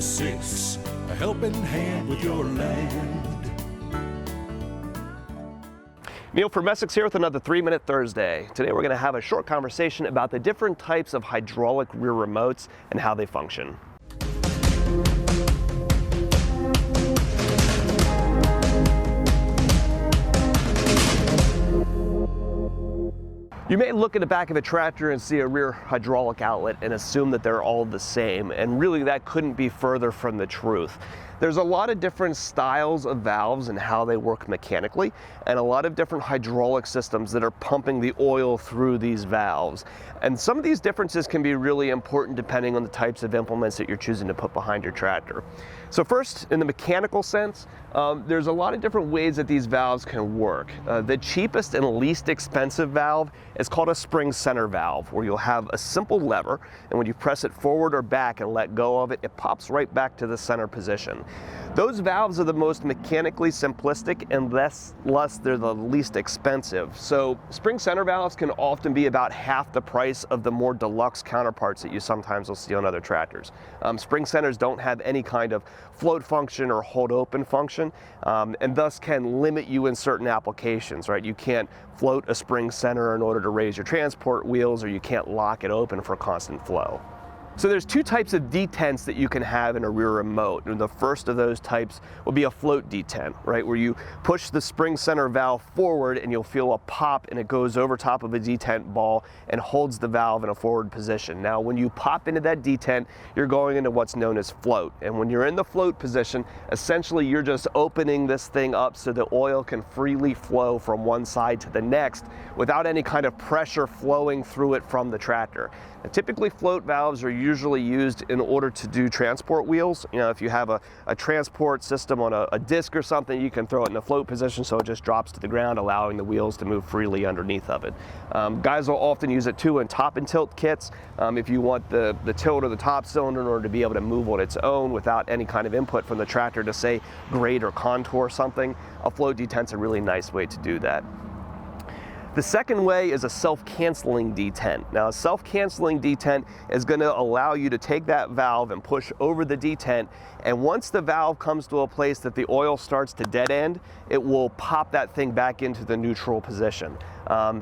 6, a helping hand with your land. Neil from Essex here with another 3-Minute Thursday. Today we're going to have a short conversation about the different types of hydraulic rear remotes and how they function. You may look at the back of a tractor and see a rear hydraulic outlet and assume that they're all the same, and really that couldn't be further from the truth. There's a lot of different styles of valves and how they work mechanically, and a lot of different hydraulic systems that are pumping the oil through these valves. And some of these differences can be really important depending on the types of implements that you're choosing to put behind your tractor. So first, in the mechanical sense, there's a lot of different ways that these valves can work. The cheapest and least expensive valve is called a spring center valve, where you'll have a simple lever, and when you press it forward or back and let go of it, it pops right back to the center position. Those valves are the most mechanically simplistic, and thus they're the least expensive. So spring center valves can often be about half the price of the more deluxe counterparts that you sometimes will see on other tractors. Spring centers don't have any kind of float function or hold open function, and thus can limit you in certain applications, right? You can't float a spring center in order to raise your transport wheels, or you can't lock it open for constant flow. So there's two types of detents that you can have in a rear remote. And the first of those types will be a float detent, right? Where you push the spring center valve forward and you'll feel a pop, and it goes over top of a detent ball and holds the valve in a forward position. Now, when you pop into that detent, you're going into what's known as float. And when you're in the float position, essentially you're just opening this thing up so the oil can freely flow from one side to the next without any kind of pressure flowing through it from the tractor. Now, typically float valves are usually used in order to do transport wheels. You know, if you have a transport system on a disc or something, you can throw it in a float position so it just drops to the ground, allowing the wheels to move freely underneath of it. Guys will often use it too in top and tilt kits. If you want the tilt of the top cylinder in order to be able to move on its own without any kind of input from the tractor to, say, grade or contour something, a float detent's a really nice way to do that. The second way is a self-canceling detent. Now, a self-canceling detent is going to allow you to take that valve and push over the detent, and once the valve comes to a place that the oil starts to dead end, it will pop that thing back into the neutral position.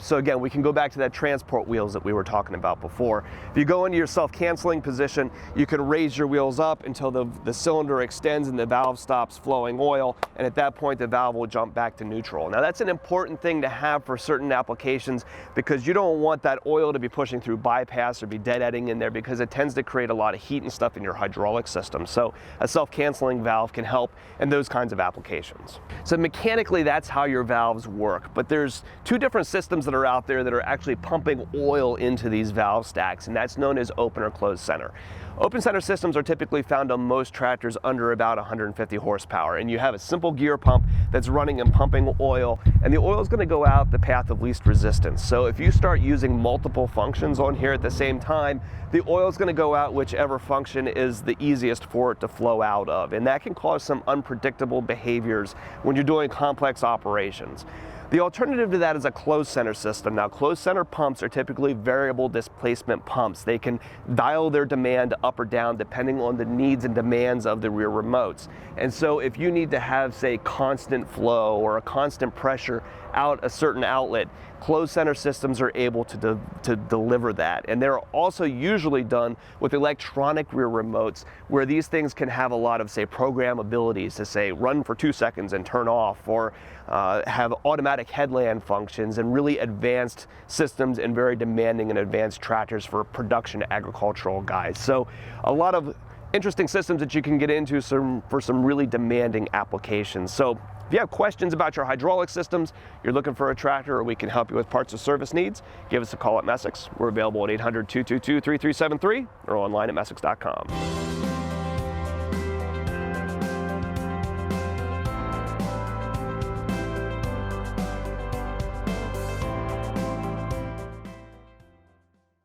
So again, we can go back to that transport wheels that we were talking about before. If you go into your self-canceling position, you can raise your wheels up until the cylinder extends and the valve stops flowing oil, and at that point the valve will jump back to neutral. Now, that's an important thing to have for certain applications, because you don't want that oil to be pushing through bypass or be deadending in there, because it tends to create a lot of heat and stuff in your hydraulic system. So a self-canceling valve can help in those kinds of applications. So mechanically, that's how your valves work, but there's two different systems that are out there that are actually pumping oil into these valve stacks, and that's known as open or closed center. Open center systems are typically found on most tractors under about 150 horsepower, and you have a simple gear pump that's running and pumping oil, and the oil is going to go out the path of least resistance. So if you start using multiple functions on here at the same time, the oil is going to go out whichever function is the easiest for it to flow out of, and that can cause some unpredictable behaviors when you're doing complex operations. The alternative to that is a closed center system. Now, closed center pumps are typically variable displacement pumps. They can dial their demand up or down depending on the needs and demands of the rear remotes. And so if you need to have, say, constant flow or a constant pressure out a certain outlet, closed center systems are able to deliver that. And they're also usually done with electronic rear remotes, where these things can have a lot of, say, programmabilities to, say, run for 2 seconds and turn off, or have automatic headland functions, and really advanced systems and very demanding and advanced tractors for production agricultural guys. So a lot of interesting systems that you can get into for some really demanding applications. So if you have questions about your hydraulic systems, you're looking for a tractor, or we can help you with parts or service needs, give us a call at Essex. We're available at 800-222-3373 or online at Essex.com.